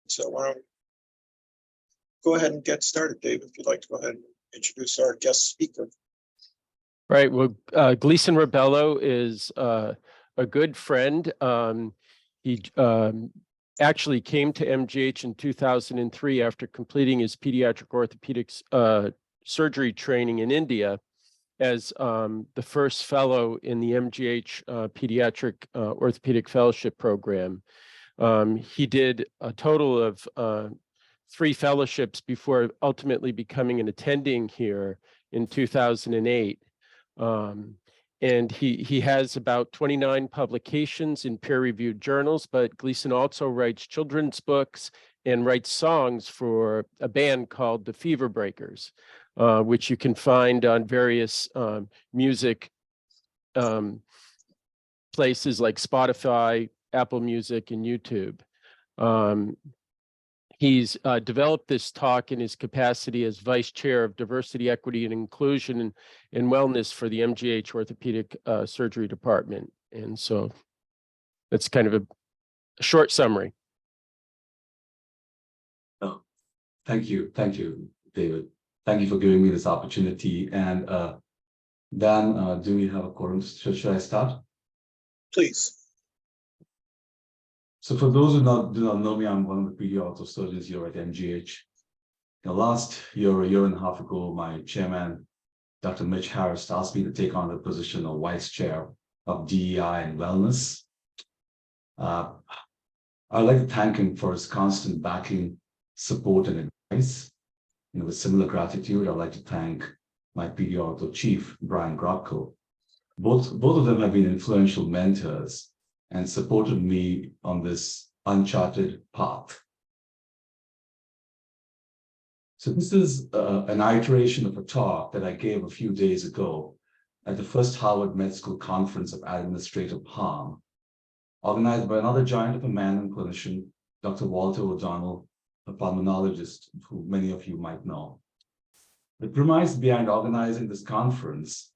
So why don't go ahead and get started, Dave, if you'd like to go ahead and introduce our guest speaker. Right. Well, Gleason Rebello is a good friend. He actually came to MGH in 2003 after completing his pediatric orthopedics surgery training in India as the first fellow in the MGH Pediatric Orthopedic Fellowship Program. He did a total of 3 fellowships before ultimately becoming an attending here in 2008. And he has about 29 publications in peer-reviewed journals, but Gleason also writes children's books and writes songs for a band called the Fever Breakers, which you can find on various music places like Spotify, Apple Music, and YouTube. He's developed this talk in his capacity as Vice Chair of Diversity, Equity, and Inclusion and Wellness for the MGH Orthopedic Surgery Department. And so that's kind of a short summary. Oh, thank you, David. Thank you for giving me this opportunity. And Dan, do we have a quorum? Should I start? Please. So for those who do not know me, I'm one of the pediatric surgeons here at MGH. Last year, a year and a half ago, my chairman, Dr. Mitch Harris, asked me to take on the position of Vice Chair of DEI and Wellness. I'd like to thank him for his constant backing, support, and advice. With similar gratitude, I'd like to thank my pediatric chief, Brian Grotko. Both of them have been influential mentors and supported me on this uncharted path. So this is an iteration of a talk that I gave a few days ago at the first Harvard Med School Conference of Administrative Harm, organized by another giant of a man and clinician, Dr. Walter O'Donnell, a pulmonologist who many of you might know. The premise behind organizing this conference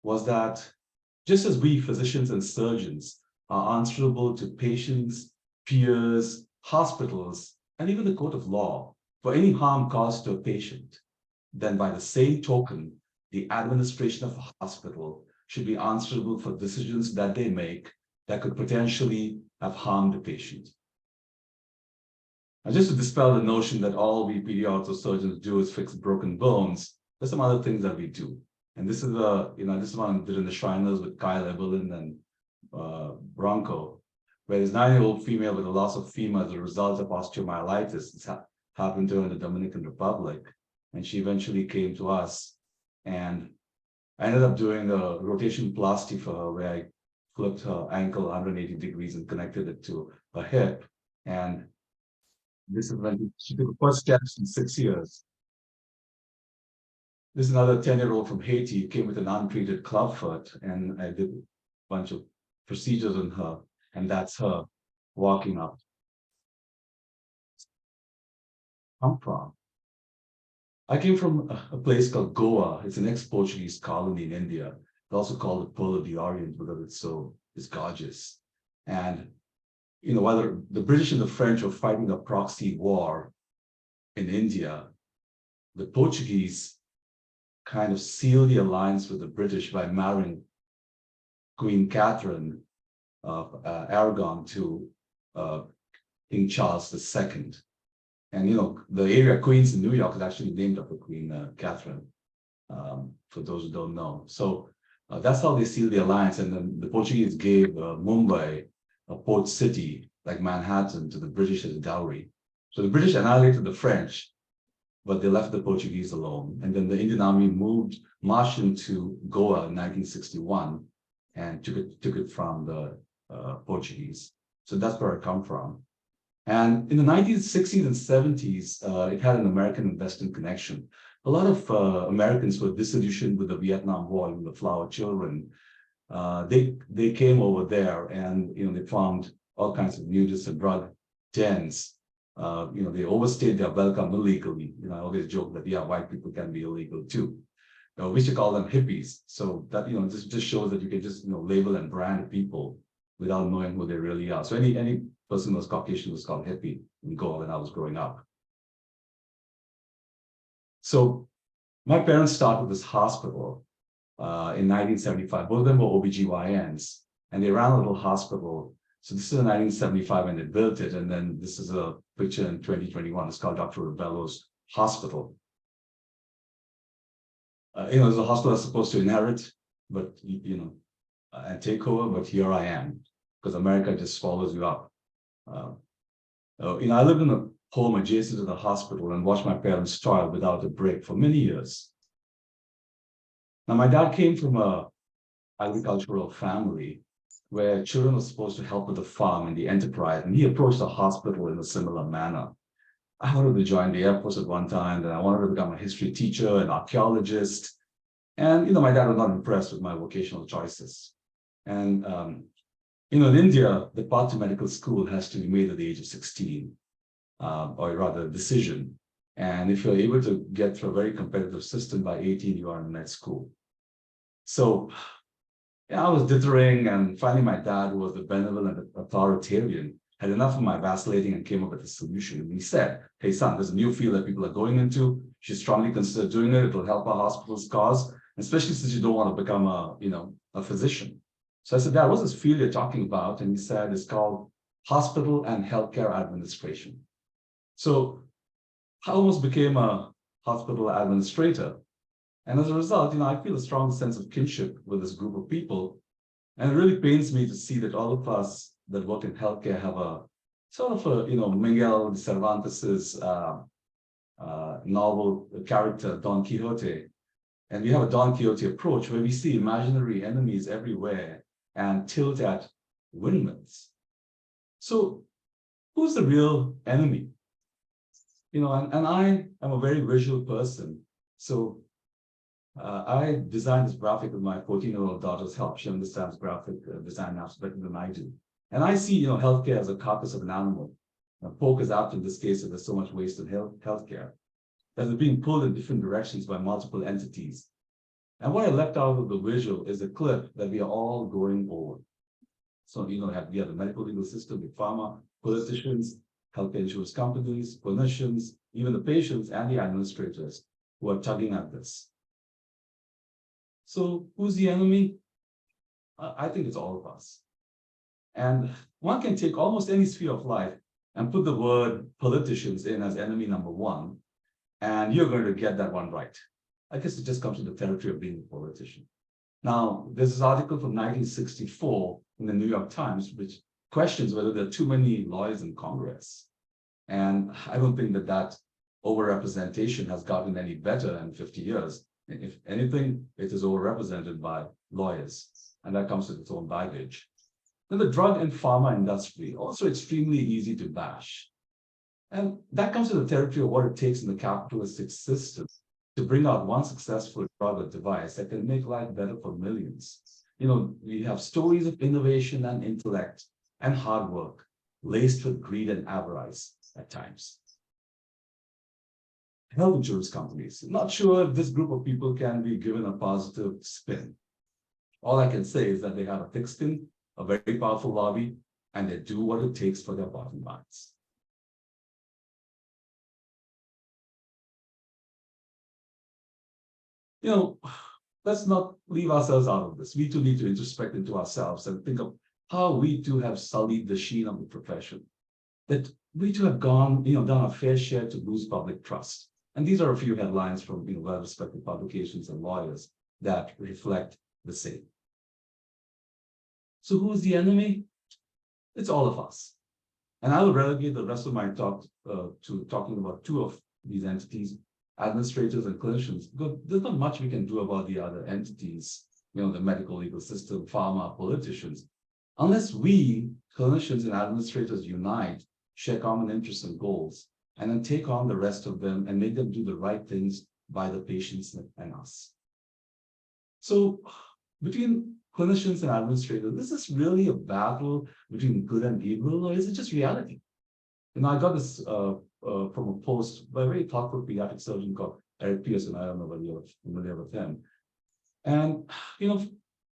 was that just as we physicians and surgeons are answerable to patients, peers, hospitals, and even the court of law for any harm caused to a patient, then by the same token, the administration of a hospital should be answerable for decisions that they make that could potentially have harmed the patient. And just to dispel the notion that all we pediatric surgeons do is fix broken bones, there's some other things that we do. And this is this one I did in the Shriners with Kyle Eberlin and Bronco, where this 9-year-old female with a loss of femur as a result of osteomyelitis. This happened to her in the Dominican Republic. And she eventually came to us, and I ended up doing a rotation plasty for her where I flipped her ankle 180 degrees and connected it to her hip. And this is when she took the first steps in 6 years. This is another 10-year-old from Haiti who came with an untreated clubfoot, and I did a bunch of procedures on her, and that's her walking up. Come from? I came from a place called Goa. It's an ex-Portuguese colony in India. It's also called the Pearl of the Orient because it's gorgeous. And whether the British and the French were fighting a proxy war in India, the Portuguese kind of sealed the alliance with the British by marrying Queen Catherine of Aragon to King Charles II. And the area Queens in New York is actually named after Queen Catherine, for those who don't know. So that's how they sealed the alliance. And then the Portuguese gave Mumbai, a port city like Manhattan, to the British as a dowry. So the British annihilated the French, but they left the Portuguese alone. And then the Indian Army marched into Goa in 1961 and took it from the Portuguese. So that's where I come from. And in the 1960s and 70s, it had an American-Western connection. A lot of Americans were disillusioned with the Vietnam War and the Flower Children. They came over there, and they found all kinds of nudist and drug dens. They overstayed their welcome illegally. I always joke that white people can be illegal too. We should call them hippies. So that this just shows that you can just label and brand people without knowing who they really are. So any person who was Caucasian was called hippie in Goa when I was growing up. So my parents started this hospital in 1975. Both of them were OBGYNs, and they ran a little hospital. So this is in 1975 when they built it, and then this is a picture in 2021. It's called Dr. Ribello's Hospital. There's a hospital that's supposed to inherit, but and take over. But here I am, because America just swallows you up. I lived in a home adjacent to the hospital and watched my parents toil without a break for many years. Now, my dad came from a agricultural family where children were supposed to help with the farm and the enterprise, and he approached the hospital in a similar manner. I wanted to join the Air Force at one time, then I wanted to become a history teacher, an archaeologist. And, my dad was not impressed with my vocational choices. And, in India, the path to medical school has to be made at the age of 16, or rather, a decision. And if you're able to get through a very competitive system by 18, you are in med school. So, I was dithering, and finally my dad, who was the benevolent authoritarian, had enough of my vacillating and came up with a solution. And he said, hey son, there's a new field that people are going into. You should strongly consider doing it. It'll help our hospital's cause, especially since you don't want to become a physician. So I said, Dad, what's this field you're talking about? And he said, it's called Hospital and Healthcare Administration. So I almost became a hospital administrator. And as a result, I feel a strong sense of kinship with this group of people. And it really pains me to see that all of us that work in healthcare have a sort of Miguel de Cervantes's novel character, Don Quixote. And we have a Don Quixote approach where we see imaginary enemies everywhere and tilt at windmills. So who's the real enemy? And I am a very visual person. So I designed this graphic with my 14-year-old daughter's help. She understands graphic design apps better than I do. And I see, healthcare as a carcass of an animal. Pork is apt in this case if there's so much waste in healthcare. That is being pulled in different directions by multiple entities. And what I left out of the visual is a clip that we are all going over. So, we have the medical legal system, big pharma, politicians, healthcare insurance companies, clinicians, even the patients and the administrators who are tugging at this. So who's the enemy? I think it's all of us. And one can take almost any sphere of life and put the word politicians in as enemy number one, and you're going to get that one right. I guess it just comes to the territory of being a politician. Now, there's this article from 1964 in the New York Times, which questions whether there are too many lawyers in Congress. And I don't think that overrepresentation has gotten any better in 50 years. If anything, it is overrepresented by lawyers, and that comes with its own baggage. Then the drug and pharma industry, also extremely easy to bash. And that comes to the territory of what it takes in the capitalistic system to bring out one successful drug or device that can make life better for millions. We have stories of innovation and intellect and hard work laced with greed and avarice at times. Health insurance companies. Not sure if this group of people can be given a positive spin. All I can say is that they have a thick skin, a very powerful lobby, and they do what it takes for their bottom lines. Let's not leave ourselves out of this. We too need to introspect into ourselves and think of how we too have sullied the sheen of the profession. That we too have done our fair share to lose public trust. And these are a few headlines from well-respected publications and lawyers that reflect the same. So who's the enemy? It's all of us. And I will relegate the rest of my talk to talking about two of these entities, administrators and clinicians, because there's not much we can do about the other entities, the medical legal system, pharma, politicians, unless we, clinicians and administrators, unite, share common interests and goals, and then take on the rest of them and make them do the right things by the patients and us. So between clinicians and administrators, is this really a battle between good and evil, or is it just reality? I got this from a post by a very thoughtful pediatric surgeon called Eric Pearson. I don't know whether you're familiar with him. And,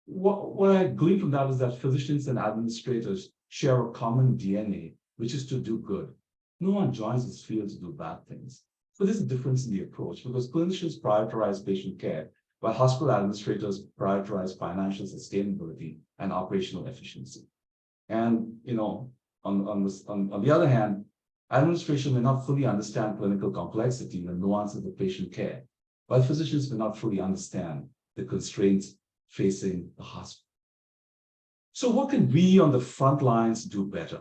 what I glean from that is that physicians and administrators share a common DNA, which is to do good. No one joins this field to do bad things. But there's a difference in the approach because clinicians prioritize patient care, while hospital administrators prioritize financial sustainability and operational efficiency. And on the other hand, administration may not fully understand clinical complexity and the nuances of patient care, while physicians may not fully understand the constraints facing the hospital. So what can we on the front lines do better?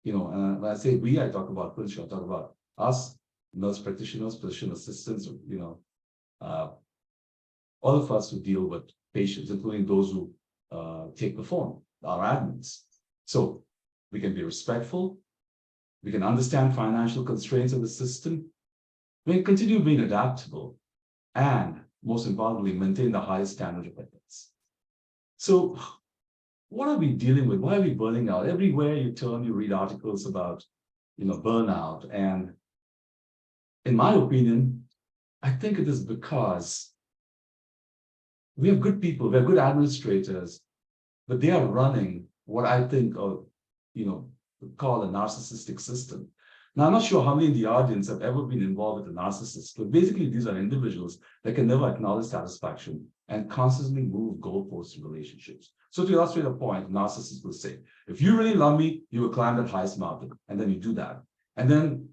And when I say we, I talk about clinicians, I talk about us, nurse practitioners, physician assistants, all of us who deal with patients, including those who take the phone, our admins. So we can be respectful, we can understand financial constraints of the system, we can continue being adaptable, and most importantly, maintain the highest standard of ethics. So what are we dealing with? Why are we burning out? Everywhere you turn, you read articles about, burnout. And in my opinion, I think it is because we have good people, we have good administrators, but they are running what I think of, call a narcissistic system. Now, I'm not sure how many in the audience have ever been involved with a narcissist, but basically these are individuals that can never acknowledge satisfaction and constantly move goalposts in relationships. So to illustrate a point, narcissists will say, if you really love me, you will climb that highest mountain, and then you do that. And then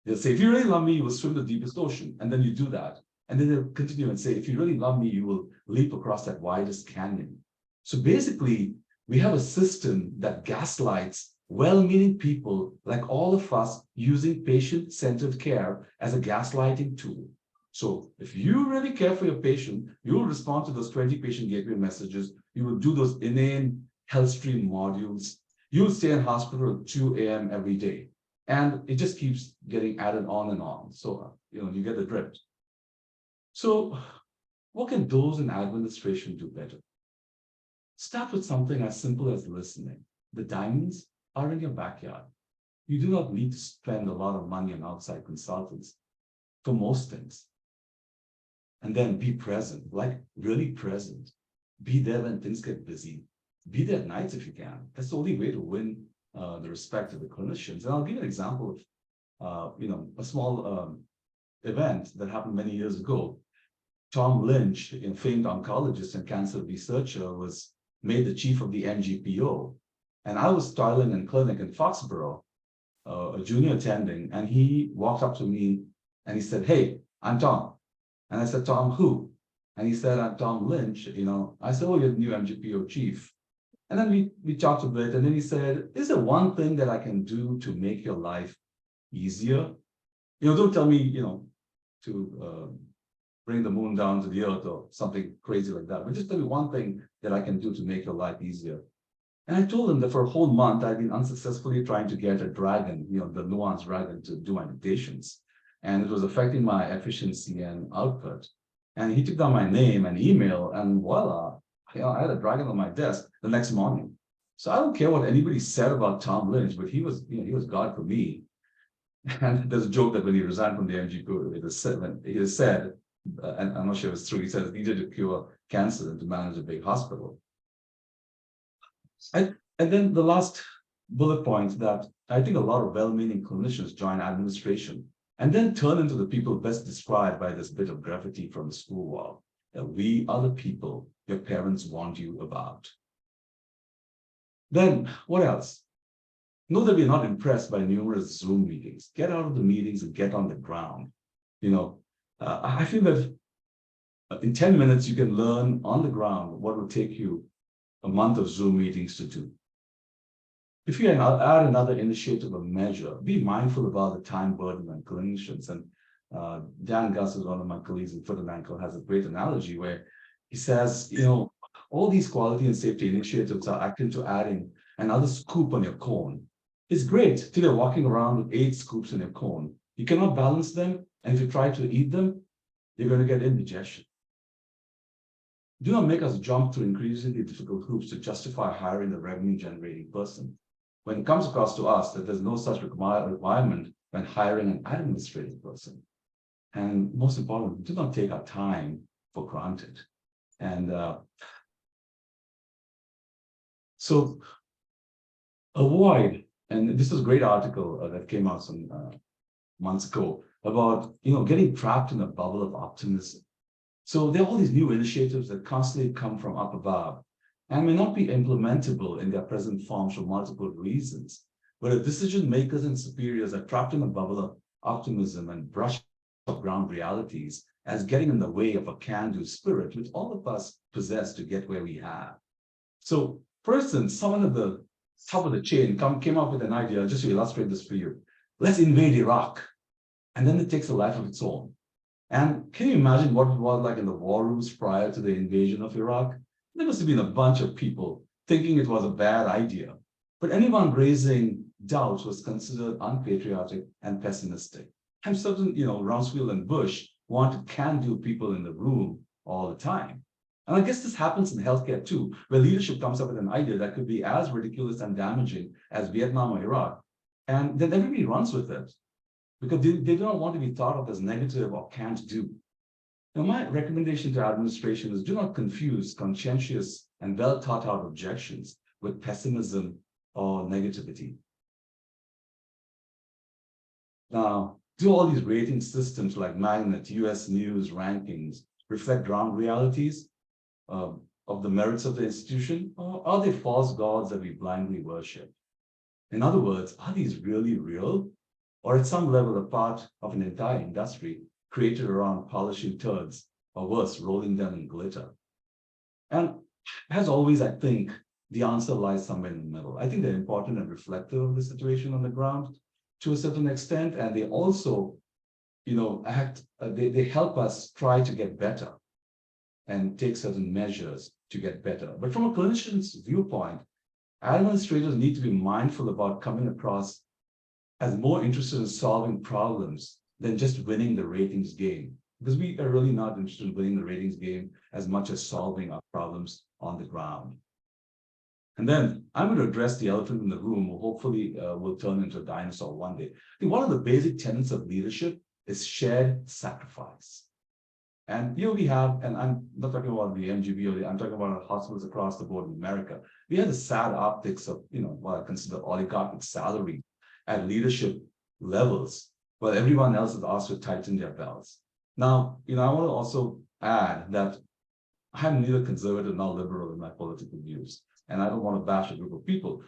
they'll say, if you really love me, you will swim the deepest ocean, and then you do that. And then they'll continue and say, if you really love me, you will leap across that widest canyon. So basically, we have a system that gaslights well-meaning people like all of us using patient-centered care as a gaslighting tool. So if you really care for your patient, you will respond to those 20 patient gateway messages. You will do those inane HealthStream modules. You will stay in hospital at 2 a.m. every day. And it just keeps getting added on and on. So, you get the drift. So what can those in administration do better? Start with something as simple as listening. The diamonds are in your backyard. You do not need to spend a lot of money on outside consultants for most things. And then be present, like really present. Be there when things get busy. Be there at nights if you can. That's the only way to win the respect of the clinicians. And I'll give you an example of, a small event that happened many years ago. Tom Lynch, a famed oncologist and cancer researcher, was made the chief of the NGPO. And I was toiling in clinic in Foxborough, a junior attending, and he walked up to me and he said, "Hey, I'm Tom." And I said, "Tom, who?" And he said, "I'm Tom Lynch." I said, "Oh, you're the new NGPO chief." And then we talked a bit, and then he said, "Is there one thing that I can do to make your life easier? Don't tell me, to bring the moon down to the earth or something crazy like that, but just tell me one thing that I can do to make your life easier." And I told him that for a whole month, I'd been unsuccessfully trying to get a dragon, the nuance dragon, to do my dictations. And it was affecting my efficiency and output. And he took down my name and email, and voila, I had a dragon on my desk the next morning. So I don't care what anybody said about Tom Lynch, but he was God for me. And there's a joke that when he resigned from the NGPO, he said, and I'm not sure if it's true, he said it's easier to cure cancer than to manage a big hospital. And then the last bullet point, that I think a lot of well-meaning clinicians join administration and then turn into the people best described by this bit of graffiti from the school wall, that we are the people your parents warned you about. Then what else? Know that we're not impressed by numerous Zoom meetings. Get out of the meetings and get on the ground. I feel that in 10 minutes, you can learn on the ground what will take you a month of Zoom meetings to do. If you add another initiative or measure, be mindful about the time burden on clinicians. And Dan Gus, is one of my colleagues in Foot and Ankle, has a great analogy where he says, all these quality and safety initiatives are akin to adding another scoop on your cone. It's great till you're walking around with 8 scoops in your cone. You cannot balance them, and if you try to eat them, you're going to get indigestion. Do not make us jump through increasingly difficult hoops to justify hiring a revenue-generating person, when it comes across to us that there's no such requirement when hiring an administrative person. And most importantly, do not take our time for granted. And so avoid And this was a great article that came out some months ago about, getting trapped in a bubble of optimism. So there are all these new initiatives that constantly come from up above and may not be implementable in their present forms for multiple reasons. But if decision makers and superiors are trapped in a bubble of optimism and brush up ground realities as getting in the way of a can-do spirit, which all of us possess to get where we have. So, for instance, someone at the top of the chain came up with an idea, just to illustrate this for you. Let's invade Iraq. And then it takes a life of its own. And can you imagine what it was like in the war rooms prior to the invasion of Iraq? There must have been a bunch of people thinking it was a bad idea. But anyone raising doubts was considered unpatriotic and pessimistic. I'm certain, Rumsfeld and Bush wanted can-do people in the room all the time. And I guess this happens in healthcare too, where leadership comes up with an idea that could be as ridiculous and damaging as Vietnam or Iraq. And then everybody runs with it because they don't want to be thought of as negative or can't do. Now, my recommendation to administration is do not confuse conscientious and well thought out objections with pessimism or negativity. Now, do all these rating systems like Magnet, US News rankings reflect ground realities of the merits of the institution, or are they false gods that we blindly worship? In other words, are these really real? Or at some level a part of an entire industry created around polishing turds, or worse, rolling them in glitter? And as always, I think the answer lies somewhere in the middle. I think they're important and reflective of the situation on the ground to a certain extent, and they also, they help us try to get better and take certain measures to get better. But from a clinician's viewpoint, administrators need to be mindful about coming across as more interested in solving problems than just winning the ratings game, because we are really not interested in winning the ratings game as much as solving our problems on the ground. And then I'm going to address the elephant in the room, who hopefully will turn into a dinosaur one day. I think one of the basic tenets of leadership is shared sacrifice. And here we have, and I'm not talking about the MGB, I'm talking about hospitals across the board in America. We have the sad optics of, what I consider oligarchic salary at leadership levels, while everyone else is asked to tighten their belts. Now, I want to also add that I'm neither conservative nor liberal in my political views, and I don't want to bash a group of people.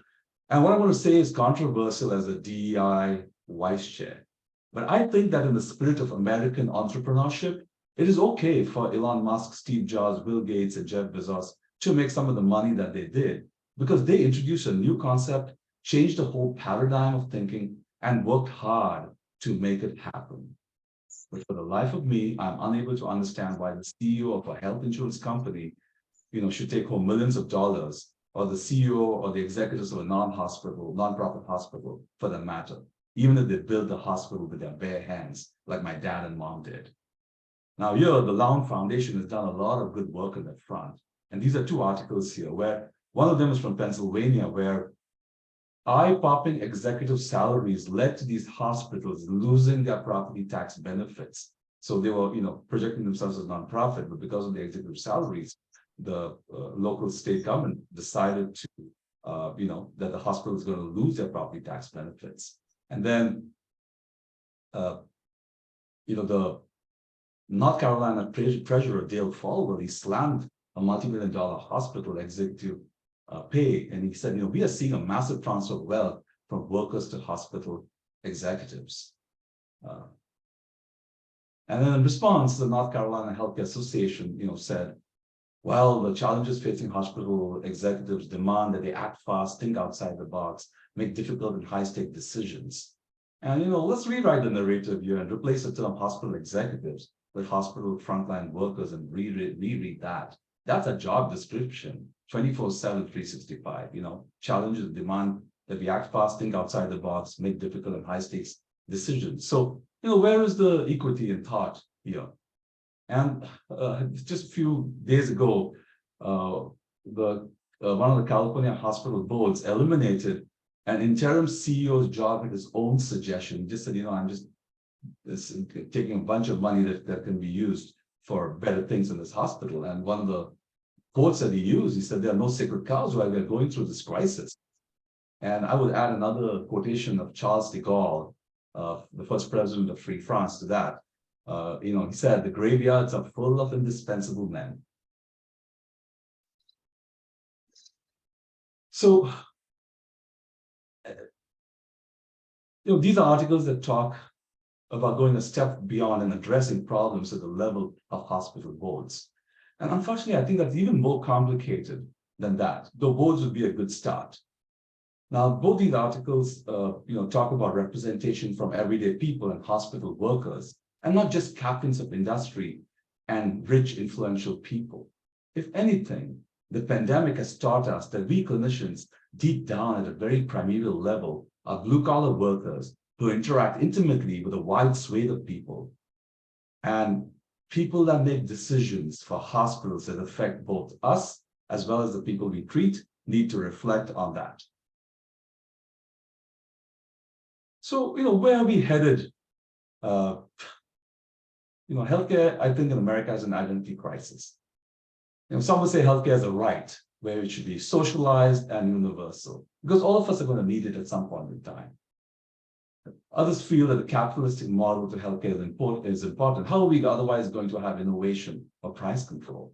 And what I want to say is controversial as a DEI vice chair. But I think that in the spirit of American entrepreneurship, it is okay for Elon Musk, Steve Jobs, Bill Gates, and Jeff Bezos to make some of the money that they did, because they introduced a new concept, changed the whole paradigm of thinking, and worked hard to make it happen. But for the life of me, I'm unable to understand why the CEO of a health insurance company, should take home millions of dollars, or the CEO or the executives of a nonprofit hospital, for that matter, even if they built the hospital with their bare hands, like my dad and mom did. Now, here, the Lown Foundation has done a lot of good work on that front. And these are two articles here, where one of them is from Pennsylvania, where eye-popping executive salaries led to these hospitals losing their property tax benefits. So they were, projecting themselves as nonprofit, but because of the executive salaries, the local state government decided to, that the hospital is going to lose their property tax benefits. And then, the North Carolina Treasurer Dale Folwell, he slammed a multi-million-dollar hospital executive pay, and he said, we are seeing a massive transfer of wealth from workers to hospital executives. And then in response, the North Carolina Healthcare Association, said, well, the challenges facing hospital executives demand that they act fast, think outside the box, make difficult and high-stake decisions. And, let's rewrite the narrative here and replace the term hospital executives with hospital frontline workers and reread that. That's a job description, 24/7, 365, challenges demand that we act fast, think outside the box, make difficult and high-stakes decisions. So, where is the equity in thought here? And just a few days ago, one of the California hospital boards eliminated an interim CEO's job at his own suggestion. Just said, I'm just taking a bunch of money that can be used for better things in this hospital. And one of the quotes that he used, he said, there are no sacred cows while we're going through this crisis. And I would add another quotation of Charles de Gaulle, the first president of Free France, to that. He said, "The graveyards are full of indispensable men." So, these are articles that talk about going a step beyond and addressing problems at the level of hospital boards. And unfortunately, I think that's even more complicated than that, though boards would be a good start. Now, both these articles, talk about representation from everyday people and hospital workers, and not just captains of industry and rich, influential people. If anything, the pandemic has taught us that we clinicians, deep down at a very primeval level, are blue-collar workers who interact intimately with a wide swathe of people. And people that make decisions for hospitals that affect both us as well as the people we treat need to reflect on that. So, where are we headed? Healthcare, I think in America has an identity crisis. Some would say healthcare is a right where it should be socialized and universal, because all of us are going to need it at some point in time. Others feel that the capitalistic model to healthcare is important. How are we otherwise going to have innovation or price control?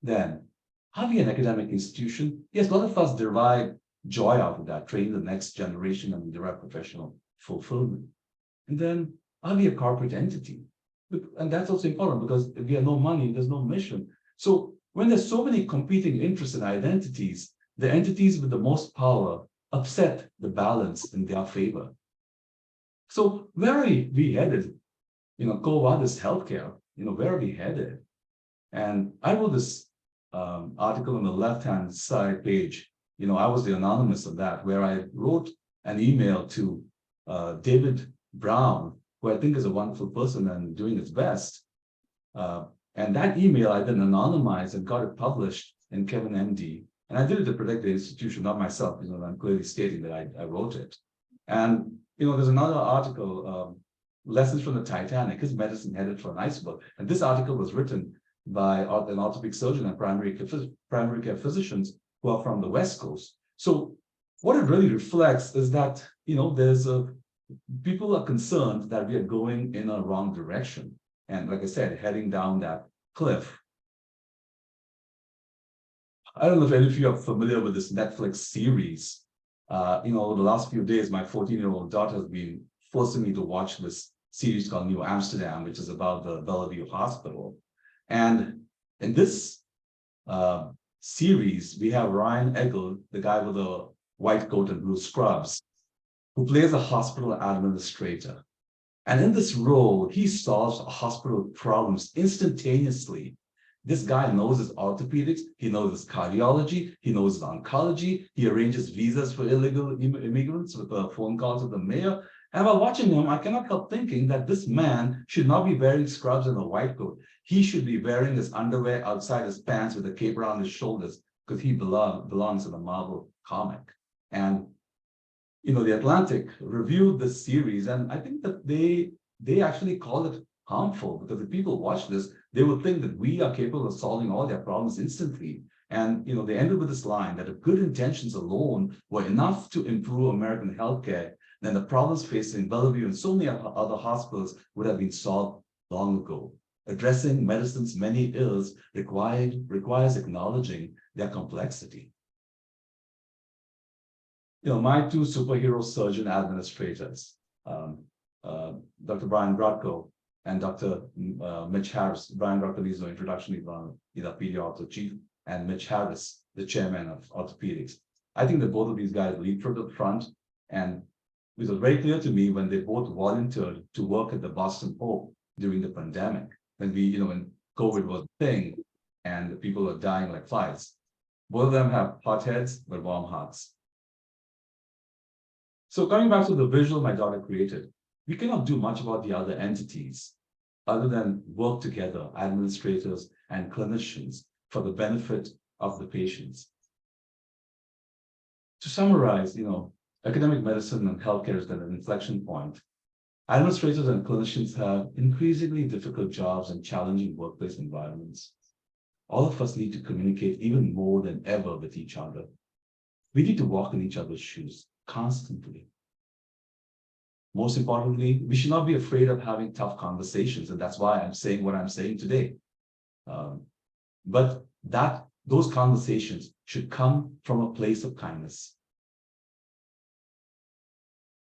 Then, are we an academic institution? Yes, a lot of us derive joy out of that, train the next generation and derive professional fulfillment. And then, are we a corporate entity? And that's also important, because if we have no money, there's no mission. So when there's so many competing interests and identities, the entities with the most power upset the balance in their favor. So where are we headed? Quo vadis healthcare, where are we headed? And I wrote this article on the left-hand side page. I was the anonymous of that, where I wrote an email to David Brown, who I think is a wonderful person and doing his best. And that email I then anonymized and got it published in Kevin MD. And I did it to protect the institution, not myself. I'm clearly stating that I wrote it. And there's another article, Lessons from the Titanic. Is medicine headed for an iceberg? And this article was written by an orthopedic surgeon and primary care physicians who are from the West Coast. So what it really reflects is that people are concerned that we are going in a wrong direction. And like I said, heading down that cliff. I don't know if any of you are familiar with this Netflix series. Over the last few days, my 14-year-old daughter has been forcing me to watch this series called New Amsterdam, which is about the Bellevue Hospital. And in this series, we have Ryan Eggle, the guy with the white coat and blue scrubs, who plays a hospital administrator. And in this role, he solves hospital problems instantaneously. This guy knows his orthopedics, he knows his cardiology, he knows his oncology, he arranges visas for illegal immigrants with a phone call to the mayor. And while watching him, I cannot help thinking that this man should not be wearing scrubs and a white coat. He should be wearing his underwear outside his pants with a cape around his shoulders, because he belongs in the Marvel comic. And the Atlantic reviewed this series, and I think that they actually call it harmful, because if people watch this, they would think that we are capable of solving all their problems instantly. And they ended with this line that if good intentions alone were enough to improve American healthcare, then the problems facing Bellevue and so many other hospitals would have been solved long ago. Addressing medicine's many ills requires acknowledging their complexity. My two superhero surgeon administrators, Dr. Brian Grotko and Dr. Mitch Harris. Brian Grotko needs no introduction. He's a pediatric chief, and Mitch Harris, the chairman of orthopedics. I think that both of these guys lead from the front, and it was very clear to me when they both volunteered to work at the Boston Hope during the pandemic, when when COVID was a thing and people were dying like flies. Both of them have hot heads but warm hearts. So coming back to the visual my daughter created, we cannot do much about the other entities other than work together, administrators and clinicians, for the benefit of the patients. To summarize, academic medicine and healthcare is at an inflection point. Administrators and clinicians have increasingly difficult jobs and challenging workplace environments. All of us need to communicate even more than ever with each other. We need to walk in each other's shoes. constantly. Most importantly, we should not be afraid of having tough conversations, and that's why I'm saying what I'm saying today. But those conversations should come from a place of kindness.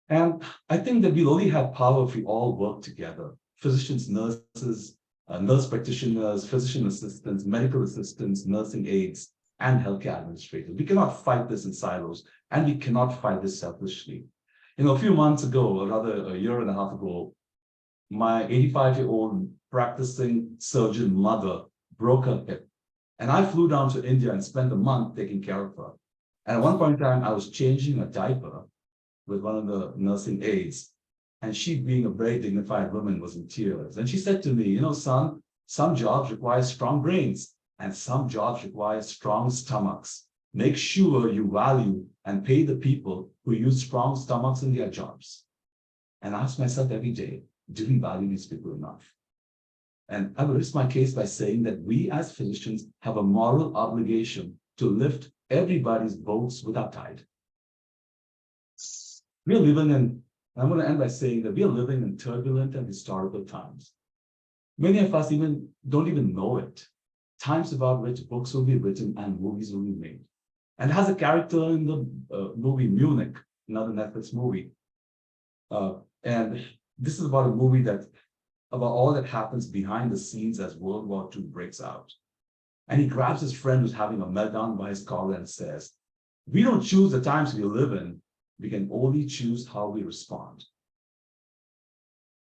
And I think that we'll only have power if we all work together. Physicians, nurses, nurse practitioners, physician assistants, medical assistants, nursing aides, and healthcare administrators. We cannot fight this in silos, and we cannot fight this selfishly. A few months ago, or rather a year and a half ago, my 85-year-old practicing surgeon mother broke her hip. And I flew down to India and spent a month taking care of her. And at one point in time, I was changing a diaper with one of the nursing aides. And she, being a very dignified woman, was in tears. And she said to me, son, some jobs require strong brains and some jobs require strong stomachs. Make sure you value and pay the people who use strong stomachs in their jobs. And I ask myself every day, do we value these people enough? And I will risk my case by saying that we as physicians have a moral obligation to lift everybody's boats without tide. We're living in, I'm going to end by saying that we are living in turbulent and historical times. Many of us don't even know it. Times about which books will be written and movies will be made. And it has a character in the movie Munich, another Netflix movie. And this is about a movie about all that happens behind the scenes as World War II breaks out. And he grabs his friend who's having a meltdown by his collar and says, we don't choose the times we live in, we can only choose how we respond.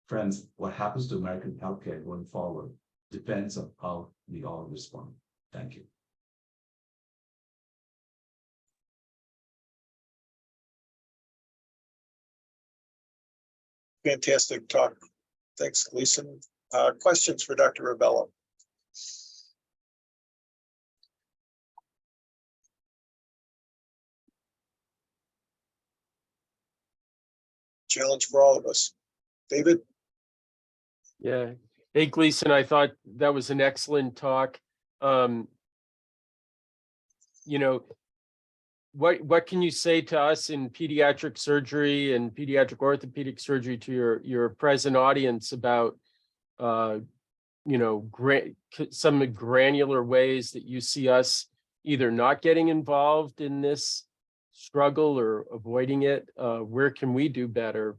Friends, what happens to American healthcare going forward depends on how we all respond. Thank you. Fantastic talk. Thanks, Gleason. Questions for Dr. Rebello? Challenge for all of us. David? Yeah. Hey, Gleason, I thought that was an excellent talk. What can you say to us in pediatric surgery and pediatric orthopedic surgery to your present audience about some granular ways that you see us either not getting involved in this struggle or avoiding it? Where can we do better,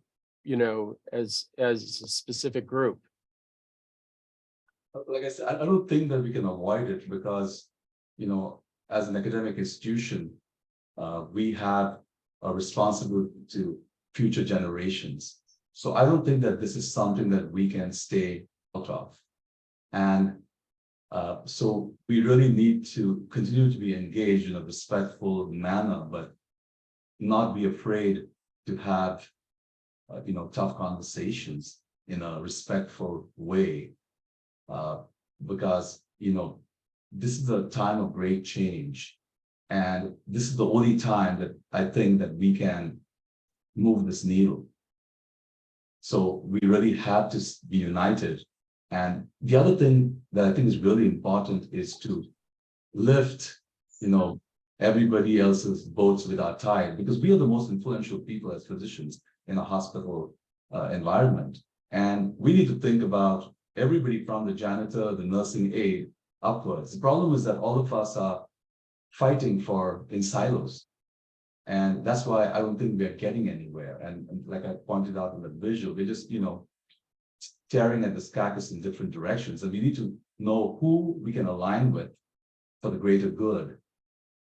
as a specific group? Like I said, I don't think that we can avoid it because, as an academic institution, we have a responsibility to future generations. So I don't think that this is something that we can stay out of. And so we really need to continue to be engaged in a respectful manner, but not be afraid to have, tough conversations in a respectful way. Because, this is a time of great change. And this is the only time that I think that we can move this needle. So we really have to be united. And the other thing that I think is really important is to lift, everybody else's boats with our tide, because we are the most influential people as physicians in a hospital environment. And we need to think about everybody from the janitor, the nursing aide upwards. The problem is that all of us are fighting in silos. And that's why I don't think we're getting anywhere. And like I pointed out in the visual, we're just, tearing at this carcass in different directions. And we need to know who we can align with for the greater good.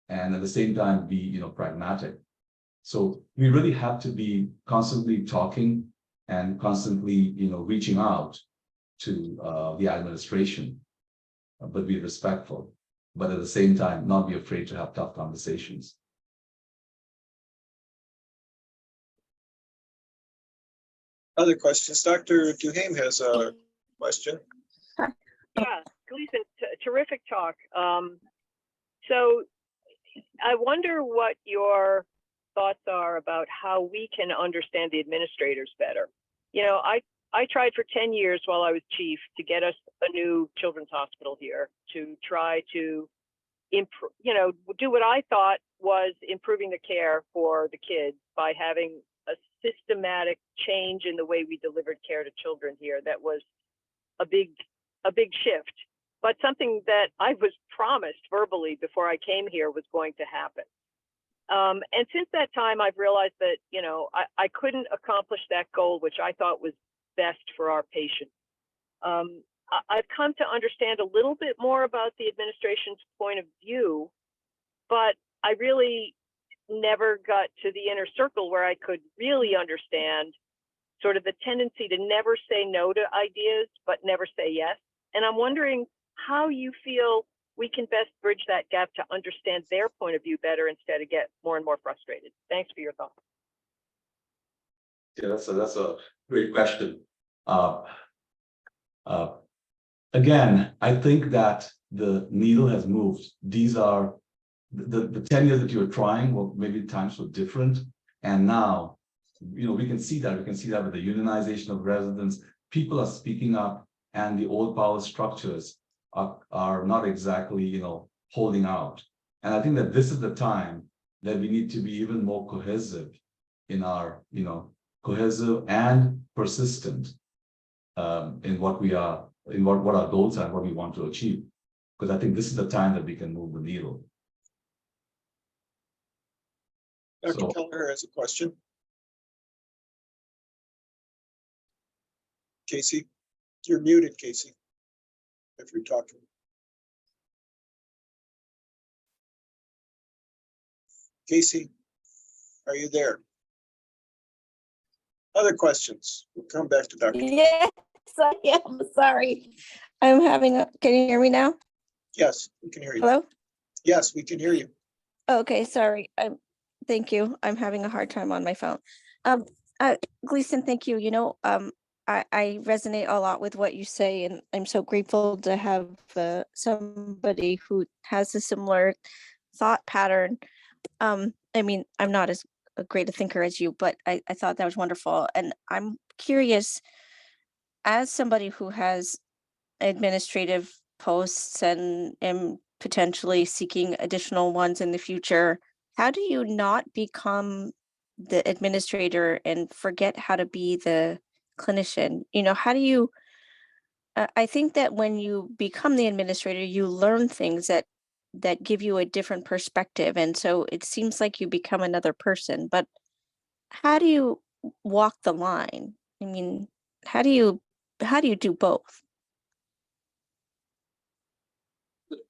And at the same time, be, pragmatic. So we really have to be constantly talking and constantly, reaching out to the administration, but be respectful. But at the same time, not be afraid to have tough conversations. Other questions? Dr. Duhaime has a question. Yeah, Gleason, terrific talk. So I wonder what your thoughts are about how we can understand the administrators better. I tried for 10 years while I was chief to get us a new children's hospital here to try to, do what I thought was improving the care for the kids by having a systematic change in the way we delivered care to children here. That was a big shift, but something that I was promised verbally before I came here was going to happen. And since that time, I've realized that, I couldn't accomplish that goal, which I thought was best for our patients. I've come to understand a little bit more about the administration's point of view, but I really never got to the inner circle where I could really understand sort of the tendency to never say no to ideas, but never say yes. And I'm wondering how you feel we can best bridge that gap to understand their point of view better instead of get more and more frustrated. Thanks for your thoughts. Yeah, that's a great question. Again, I think that the needle has moved. These are the 10 years that you were trying, well, maybe times were different. And now, we can see that. We can see that with the unionization of residents. People are speaking up, and the old power structures are not exactly, holding out. And I think that this is the time that we need to be even more cohesive in our, cohesive and persistent in what we are, in what our goals are, what we want to achieve. Because I think this is the time that we can move the needle. Dr. Keller has a question. Casey, you're muted, Casey, if you're talking. Casey, are you there? Other questions? We'll come back to Dr. Yes, I am. Sorry. I'm having a, can you hear me now? Yes, we can hear you. Hello? Yes, we can hear you. Okay, sorry. Thank you. I'm having a hard time on my phone. Gleason, thank you. I resonate a lot with what you say, and I'm so grateful to have somebody who has a similar thought pattern. I mean, I'm not as great a thinker as you, but I thought that was wonderful. And I'm curious, as somebody who has administrative posts and potentially seeking additional ones in the future, how do you not become the administrator and forget how to be the clinician? How do you, I think that when you become the administrator, you learn things that give you a different perspective. And so it seems like you become another person, but how do you walk the line? I mean, how do you do both?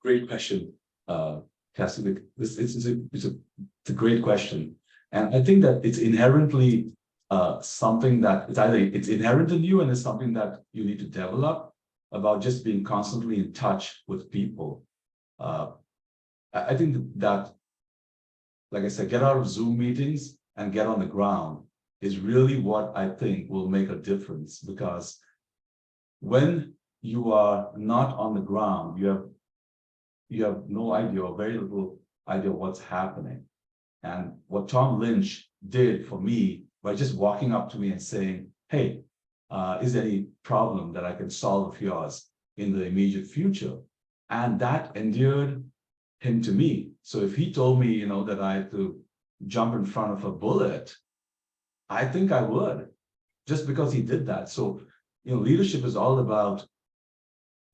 Great question, Cassie. It's a great question. And I think that it's inherently something that it's inherent in you, and it's something that you need to develop, about just being constantly in touch with people. I think that, like I said, get out of Zoom meetings and get on the ground is really what I think will make a difference, because when you are not on the ground, you have no idea, or very little idea what's happening. And what Tom Lynch did for me by just walking up to me and saying, hey, is there any problem that I can solve of yours in the immediate future? And that endeared him to me. So if he told me, that I had to jump in front of a bullet, I think I would, just because he did that. So, leadership is all about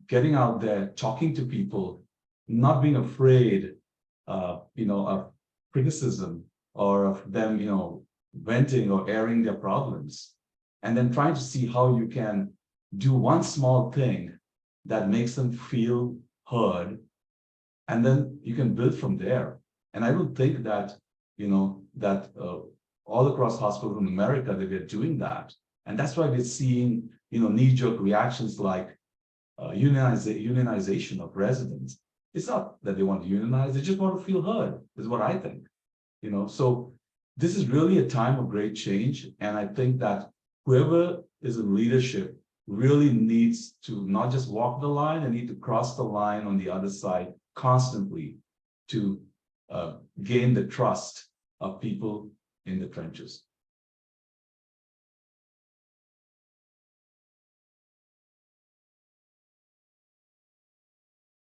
getting out there, talking to people, not being afraid, of criticism or of them, venting or airing their problems, and then trying to see how you can do one small thing that makes them feel heard, and then you can build from there. And I don't think that, all across hospitals in America that we're doing that, and that's why we're seeing, knee-jerk reactions like unionization of residents. It's not that they want to unionize, they just want to feel heard, is what I think. So this is really a time of great change. And I think that whoever is in leadership really needs to not just walk the line, they need to cross the line on the other side constantly to gain the trust of people in the trenches.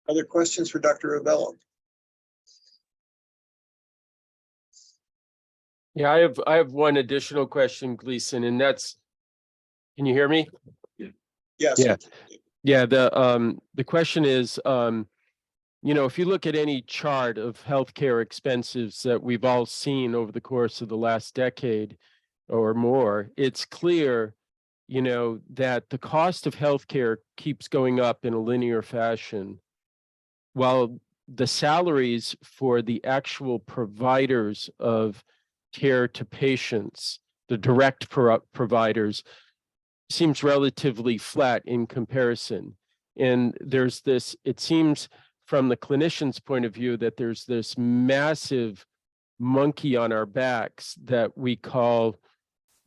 Other questions for Dr. Rebello? Yeah, I have one additional question, Gleason, and that's, can you hear me? Yes. Yeah. Yeah, the question is, you know, if you look at any chart of healthcare expenses that we've all seen over the course of the last decade or more, it's clear, you know, that the cost of healthcare keeps going up in a linear fashion, while the salaries for the actual providers of care to patients, the direct providers, seems relatively flat in comparison. And there's this, it seems from the clinician's point of view, that there's this massive monkey on our backs that we call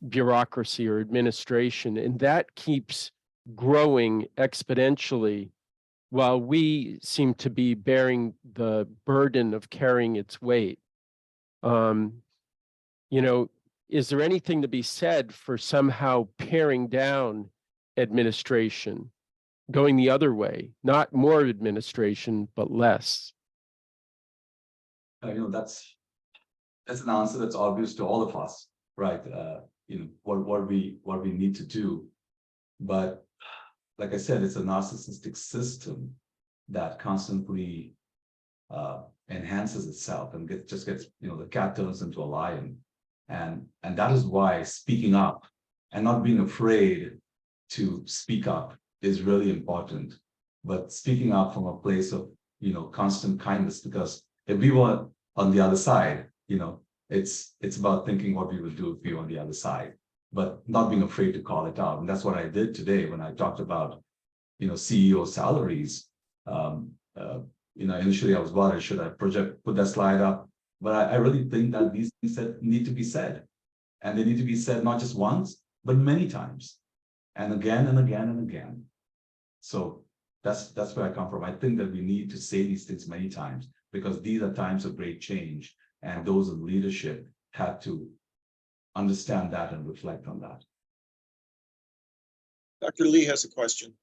bureaucracy or administration, and that keeps growing exponentially while we seem to be bearing the burden of carrying its weight. You know, is there anything to be said for somehow paring down administration, going the other way, not more administration, but less? You know, that's an answer that's obvious to all of us, right? You know, what we need to do. But like I said, it's a narcissistic system that constantly enhances itself and just gets, you know, the cat turns into a lion. And that is why speaking up and not being afraid to speak up is really important. But speaking up from a place of, you know, constant kindness, because if we were on the other side, you know, it's about thinking what we would do if we were on the other side, but not being afraid to call it out. And that's what I did today when I talked about, you know, CEO salaries. You know, initially I was worried, should I put that slide up? But I really think that these things that need to be said, and they need to be said not just once, but many times, and again and again and again. So that's where I come from. I think that we need to say these things many times, because these are times of great change, and those in leadership have to understand that and reflect on that. Dr. Lee has a question.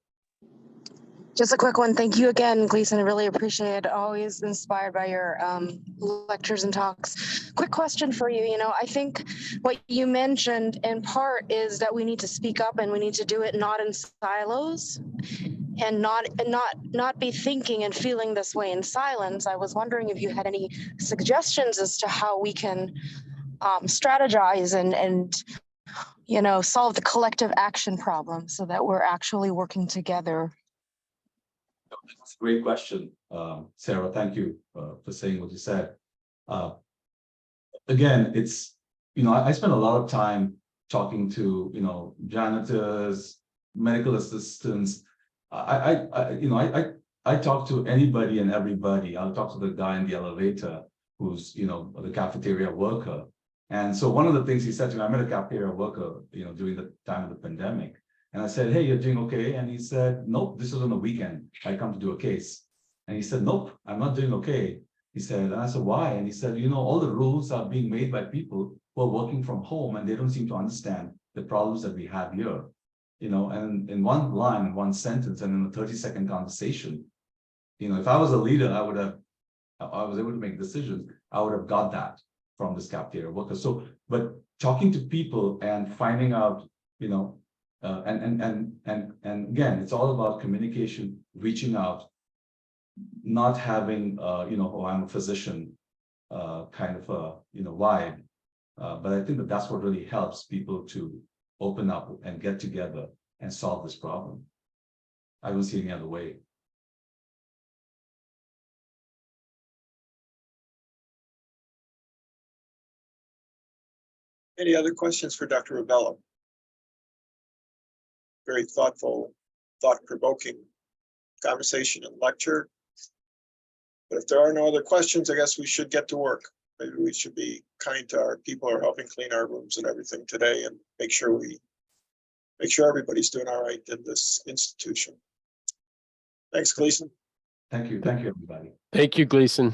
Just a quick one. Thank you again, Gleason. I really appreciate it. Always inspired by your lectures and talks. Quick question for you. You know, I think what you mentioned in part is that we need to speak up, and we need to do it not in silos and not be thinking and feeling this way in silence. I was wondering if you had any suggestions as to how we can strategize and you know, solve the collective action problem so that we're actually working together. That's a great question, Sarah. Thank you for saying what you said. Again, it's, you know, I spend a lot of time talking to, you know, janitors, medical assistants. I talk to anybody and everybody. I'll talk to the guy in the elevator who's, you know, the cafeteria worker. And so one of the things he said to me, I met a cafeteria worker, you know, during the time of the pandemic. And I said, hey, you're doing okay? And he said, nope, this was on the weekend. I come to do a case. And he said, nope, I'm not doing okay. He said, and I said, why? And he said, you know, all the rules are being made by people who are working from home, and they don't seem to understand the problems that we have here. You know, and in one line, one sentence, and in a 30-second conversation, you know, if I was a leader, I was able to make decisions. I would have got that from this cafeteria worker. So, but talking to people and finding out, you know, and again, it's all about communication, reaching out, not having you know, oh, I'm a physician kind of a, you know, vibe. But I think that that's what really helps people to open up and get together and solve this problem. I don't see any other way. Any other questions for Dr. Rebello? Very thoughtful, thought-provoking conversation and lecture. But if there are no other questions, I guess we should get to work. Maybe we should be kind to our people who are helping clean our rooms and everything today, and make sure everybody's doing all right in this institution. Thanks, Gleason. Thank you, everybody. Thank you, Gleason.